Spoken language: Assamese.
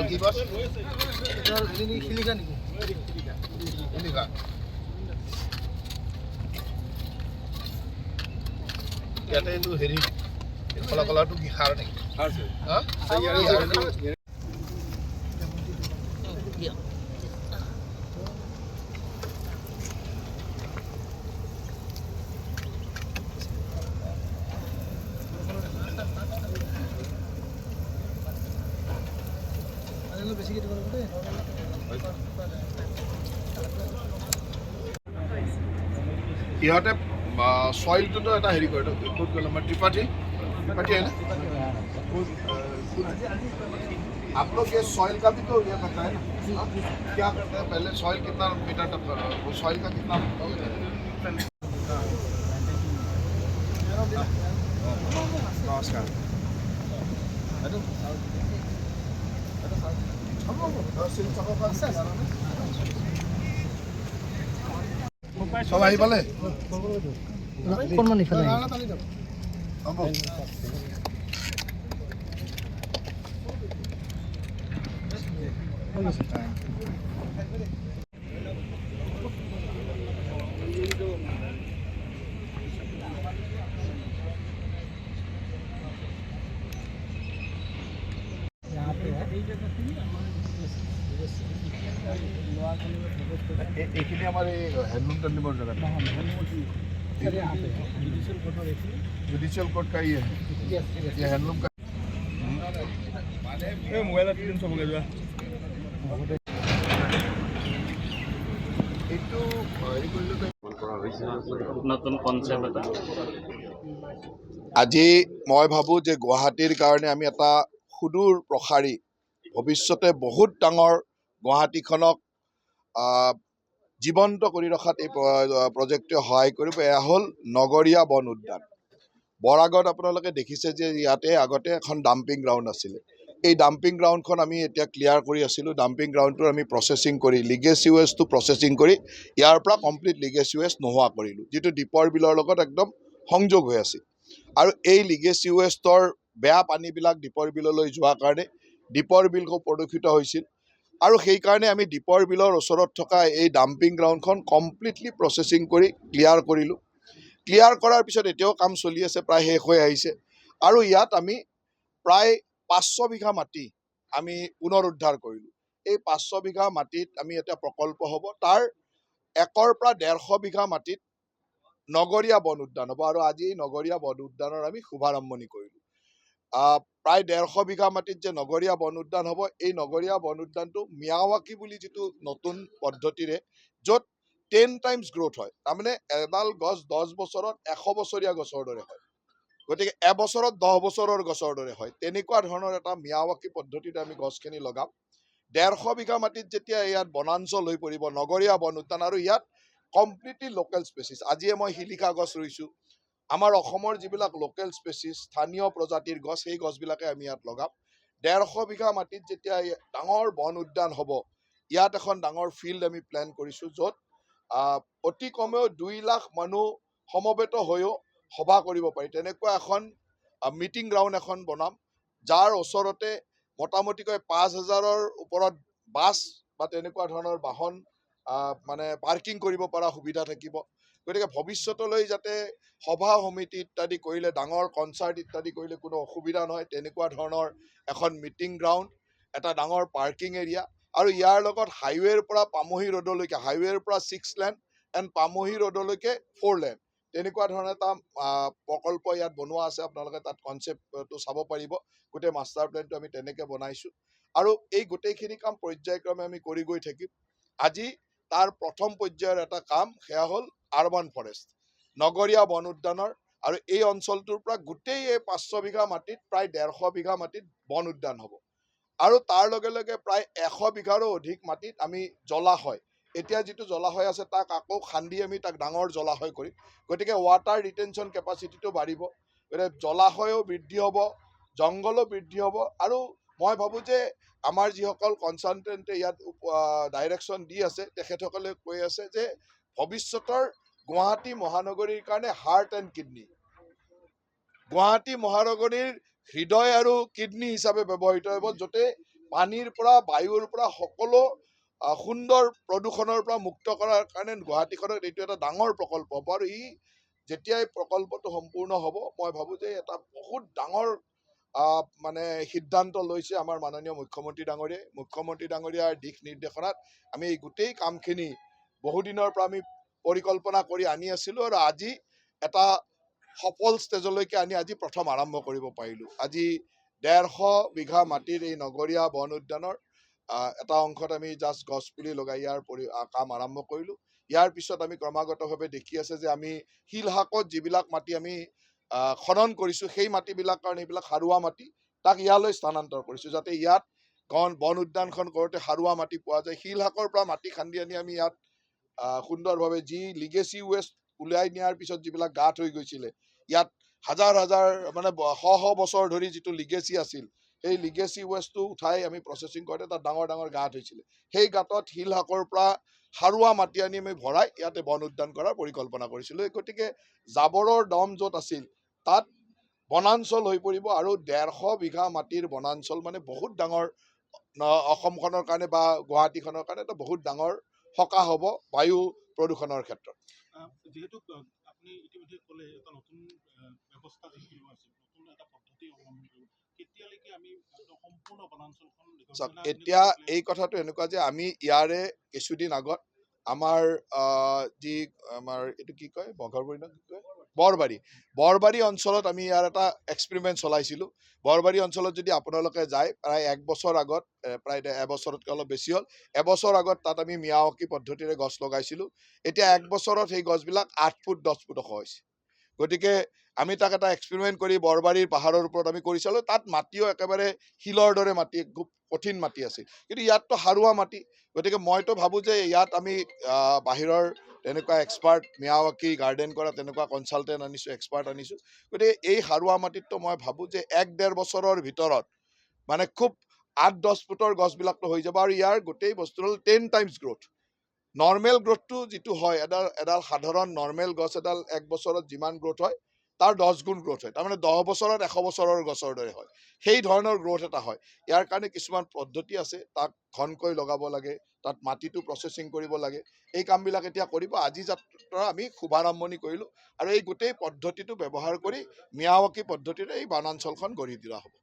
কি বস খিলিকা নেকি খিলিকা ইয়াতে এইটো হেৰি কলা কলাটো কি সাৰ নেকি বেছিকৈ দিব লাগিব দেই ইহঁতে সয়েলটোতো এটা হেৰি কৰে ক'ত গ'ল আমাৰ त्रिपाठी है ना आप लोग ये सॉइल का भी तो ये करता है ना क्या करते हैं पहले सॉइल कितना मीटर तक वो सॉइल का कितना नमस्कार सब आহি পালে অকণমান ইফালে হ'ব এইখিনি আমাৰ এই হেণ্ডলুম টেণ্ডলুমৰ জেগাত जुडिशियल कोर्ट का ही है ये हैंडलूम का मोबाइल নতুন কনসেপ্ট এটা আজি মই ভাবো যে গুৱাহাটীৰ কাৰণে আমি এটা সুদূৰ প্ৰসাৰী ভৱিষ্যতে বহুত ডাঙৰ গুৱাহাটীখনক জীবন্ত কৰি ৰখাত এই প্ৰজেক্টে সহায় কৰিব এয়া হ'ল নগৰীয়া বন উদ্যান বৰাগত আপোনালোকে দেখিছে যে ইয়াতে আগতে এখন ডাম্পিং গ্ৰাউণ্ড আছিলে এই ডাম্পিং গ্ৰাউণ্ডখন আমি এতিয়া ক্লিয়াৰ কৰি আছিলোঁ ডাম্পিং গ্ৰাউণ্ডটো আমি প্ৰচেছিং কৰি লিগেচি ৱেষ্টটো প্ৰচেছিং কৰি ইয়াৰ পৰা কমপ্লিট লিগেচি ৱেষ্ট নোহোৱা কৰিলোঁ যিটো দীপৰ বিলৰ লগত একদম সংযোগ হৈ আছিল আৰু এই লিগেচি ৱেষ্টৰ বেয়া পানীবিলাক দীপৰ বিললৈ যোৱাৰ কাৰণে দীপৰ বিল খুব প্ৰদূষিত হৈছিল আৰু সেইকাৰণে আমি দীপৰ বিলৰ ওচৰত থকা এই ডাম্পিং গ্ৰাউণ্ডখন কমপ্লিটলি প্ৰচেছিং কৰি ক্লিয়াৰ কৰিলোঁ ক্লিয়াৰ কৰাৰ পিছত এতিয়াও কাম চলি আছে প্ৰায় শেষ হৈ আহিছে আৰু ইয়াত আমি প্ৰায় 500 বিঘা মাটি আমি পুনৰুদ্ধাৰ কৰিলোঁ এই 500 বিঘা মাটিত আমি এটা প্ৰকল্প হ'ব তাৰ 1 পৰা 150 বিঘা মাটিত নগৰীয়া বন উদ্যান হ'ব আৰু আজি এই নগৰীয়া বন উদ্যানৰ আমি শুভাৰম্ভণি কৰিলোঁ প্ৰায় 150 বিঘা মাটিত যে নগৰীয়া বন উদ্যান হ'ব এই নগৰীয়া বন উদ্যানটো মিয়াৱাকি বুলি যিটো নতুন পদ্ধতিৰে য'ত 10 টাইমছ গ্ৰোথ হয় তাৰমানে এডাল গছ 10 বছৰত 100 বছৰীয়া গছৰ দৰে হয় গতিকে এবছৰত 10 বছৰৰ গছৰ দৰে হয় তেনেকুৱা ধৰণৰ এটা মিয়াৱাকি পদ্ধতিত আমি গছখিনি লগাম 150 বিঘা মাটিত যেতিয়া ইয়াত বনাঞ্চল হৈ পৰিব নগৰীয়া বন উদ্যান আৰু ইয়াত কমপ্লিটলি লোকেল স্পেচিছ আজিয়ে মই শিলিখা গছ ৰুইছোঁ আমাৰ অসমৰ যিবিলাক লোকেল স্পেচিছ স্থানীয় প্ৰজাতিৰ গছ সেই গছবিলাকে আমি ইয়াত লগাম 150 বিঘা মাটিত যেতিয়া ডাঙৰ বন উদ্যান হ'ব ইয়াত এখন ডাঙৰ ফিল্ড আমি প্লেন কৰিছোঁ য'ত অতি কমেও 2 লাখ মানুহ সমবেত হৈও সভা কৰিব পাৰি তেনেকুৱা এখন মিটিং গ্ৰাউণ্ড এখন বনাম যাৰ ওচৰতে মোটামুটিকৈ 5000ৰ ওপৰত বাছ বা তেনেকুৱা ধৰণৰ বাহন মানে পাৰ্কিং কৰিব পৰা সুবিধা থাকিব গতিকে ভৱিষ্যতলৈ যাতে সভা সমিতি ইত্যাদি কৰিলে ডাঙৰ কনচাৰ্ট ইত্যাদি কৰিলে কোনো অসুবিধা নহয় তেনেকুৱা ধৰণৰ এখন মিটিং গ্ৰাউণ্ড এটা ডাঙৰ পাৰ্কিং এৰিয়া আৰু ইয়াৰ লগত হাইৱেৰ পৰা পামহি ৰোডলৈকে হাইৱেৰ পৰা 6 লেন এণ্ড পামহি ৰোডলৈকে 4 লেন তেনেকুৱা ধৰণৰ এটা প্ৰকল্প ইয়াত বনোৱা আছে আপোনালোকে তাত কনচেপ্টটো চাব পাৰিব গোটেই মাষ্টাৰ প্লেনটো আমি তেনেকৈ বনাইছোঁ আৰু এই গোটেইখিনি কাম পৰ্যায়ক্ৰমে আমি কৰি গৈ থাকিম আজি তাৰ প্ৰথম পৰ্যায়ৰ এটা কাম সেয়া হ'ল আৰবান ফৰেষ্ট নগৰীয়া বন উদ্যানৰ আৰু এই অঞ্চলটোৰ পৰা গোটেই এই 500 বিঘা মাটিত প্ৰায় 150 বিঘা মাটিত বন উদ্যান হ'ব আৰু তাৰ লগে লগে প্ৰায় 100 বিঘাৰো অধিক মাটিত আমি জলাশয় এতিয়া যিটো জলাশয় আছে তাক আকৌ খান্দি আমি তাক ডাঙৰ জলাশয় কৰিম গতিকে ৱাটাৰ ৰিটেনশ্যন কেপাচিটিটো বাঢ়িব গতিকে জলাশয়ো বৃদ্ধি হ'ব জংঘলো বৃদ্ধি হ'ব আৰু মই ভাবোঁ যে আমাৰ যিসকল কনচালটেণ্টে ইয়াত ডাইৰেকশ্যন দি আছে তেখেতসকলে কৈ আছে যে ভৱিষ্যতৰ গুৱাহাটী মহানগৰীৰ কাৰণে হাৰ্ট এণ্ড কিডনী, গুৱাহাটী মহানগৰীৰ হৃদয় আৰু কিডনী হিচাপে ব্যৱহৃত হ'ব, য'তে পানীৰ পৰা বায়ুৰ পৰা সকলো সুন্দৰ প্ৰদূষণৰ পৰা মুক্ত কৰাৰ কাৰণে গুৱাহাটীখনত এইটো এটা ডাঙৰ প্ৰকল্প হ'ব। আৰু যেতিয়াই প্ৰকল্পটো সম্পূৰ্ণ হ'ব মই ভাবোঁ যে এটা বহুত ডাঙৰ মানে সিদ্ধান্ত লৈছে আমাৰ মাননীয় মুখ্যমন্ত্ৰী ডাঙৰীয়াৰ দিশ নিৰ্দেশনাত আমি এই গোটেই কামখিনি বহুদিনৰ পৰা আমি পৰিকল্পনা কৰি আনি আছিলোঁ আৰু আজি এটা সফল ষ্টেজলৈকে আনি আজি প্ৰথম আৰম্ভ কৰিব পাৰিলোঁ। আজি 150 বিঘা মাটিৰ এই নগৰীয়া বন উদ্যানৰ এটা অংশত আমি জাষ্ট গছপুলি লগাই ইয়াৰ কাম আৰম্ভ কৰিলোঁ। ইয়াৰ পিছত আমি ক্ৰমাগতভাৱে দেখি আছে যে আমি শিলহাকত যিবিলাক মাটি আমি খনন কৰিছোঁ সেই মাটিবিলাক কাৰণ এইবিলাক সাৰুৱা মাটি, তাক ইয়ালৈ স্থানান্তৰ কৰিছোঁ যাতে ইয়াত বন উদ্যানখন কৰোঁতে সাৰুৱা মাটি পোৱা যায়। শিলহাকৰ পৰা মাটি খান্দি আনি আমি ইয়াত সুন্দৰভাৱে যি লিগেচি ৱেষ্ট উলিয়াই নিয়াৰ পিছত যিবিলাক গাঁত হৈ গৈছিলে, ইয়াত হাজাৰ হাজাৰ মানে শ বছৰ ধৰি যিটো লিগেচি আছিল সেই লিগেচি ৱেষ্টটো উঠাই আমি প্ৰচেছিং কৰোঁতে তাত ডাঙৰ ডাঙৰ গাঁত হৈছিলে। সেই গাঁতত শিলহাকৰ পৰা সাৰুৱা মাটি আনি আমি ভৰাই ইয়াতে বন উদ্যান কৰাৰ পৰিকল্পনা কৰিছিলোঁ। গতিকে জাবৰৰ দম য'ত আছিল তাত বনাঞ্চল হৈ পৰিব আৰু 150 বিঘা মাটিৰ বনাঞ্চল মানে বহুত ডাঙৰ অসমখনৰ কাৰণে বা গুৱাহাটীখনৰ কাৰণে এটা বহুত ডাঙৰ সকাহ হ'ব বায়ু প্ৰদূষণৰ ক্ষেত্ৰত। যিহেতু আপুনি ইতিমধ্যে ক'লে এটা নতুন ব্যৱস্থা যিখিনি আছে, নতুন এটা পদ্ধতি অৱলম্বন কৰিব, কেতিয়ালৈকে আমি সম্পূৰ্ণ বনাঞ্চলখন চাওক, এতিয়া এই কথাটো এনেকুৱা যে আমি ইয়াৰে কিছুদিন আগত আমাৰ যি আমাৰ এইটো কি কয় বঘৰবাৰী ন কি কয় বৰবাৰী অঞ্চলত আমি ইয়াৰ এটা এক্সপেৰিমেণ্ট চলাইছিলোঁ। বৰবাৰী অঞ্চলত যদি আপোনালোকে যায় প্ৰায় 1 বছৰ আগত, প্ৰায় এবছৰতকৈ অলপ বেছি হ'ল, এবছৰ আগত তাত আমি মিয়াৱাকি পদ্ধতিৰে গছ লগাইছিলোঁ। এতিয়া 1 বছৰত সেই গছবিলাক 8 ফুট 10 ফুট ওখ হৈছে। গতিকে আমি তাক এটা এক্সপেৰিমেণ্ট কৰি বৰবাৰীৰ পাহাৰৰ ওপৰত আমি কৰি চালোঁ। তাত মাটিও একেবাৰে শিলৰ দৰে মাটি, খুব কঠিন মাটি আছিল, কিন্তু ইয়াততো সাৰুৱা মাটি। গতিকে মইতো ভাবোঁ যে ইয়াত আমি বাহিৰৰ তেনেকুৱা এক্সপাৰ্ট, মিয়াৱাকি গাৰ্ডেন কৰা তেনেকুৱা কনচালটেণ্ট আনিছোঁ, এক্সপাৰ্ট আনিছোঁ। গতিকে এই সাৰুৱা মাটিততো মই ভাবোঁ যে 1-1.5 বছৰৰ ভিতৰত মানে খুব 8-10 ফুটৰ গছবিলাকতো হৈ যাব। আৰু ইয়াৰ গোটেই বস্তু হ'ল 10 টাইমছ গ্ৰ'থ। নৰ্মেল গ্ৰ'থটো যিটো হয়, এডাল সাধাৰণ নৰ্মেল গছ এডাল 1 বছৰত যিমান গ্ৰ'থ হয় তাৰ 10 গুণ গ্ৰ'থ হয়। তাৰমানে 10 বছৰত 100 বছৰৰ গছৰ দৰে হয়, সেই ধৰণৰ গ্ৰ'থ এটা হয়। ইয়াৰ কাৰণে কিছুমান পদ্ধতি আছে, তাক ঘনকৈ লগাব লাগে, তাত মাটিটো প্ৰচেছিং কৰিব লাগে। এই কামবিলাক এতিয়া কৰিব। আজি যাত্ৰা আমি শুভাৰম্ভণি কৰিলোঁ আৰু এই গোটেই পদ্ধতিটো ব্যৱহাৰ কৰি মিয়াৱাকি পদ্ধতিৰে এই বনাঞ্চলখন গঢ়ি তোলা হ'ব।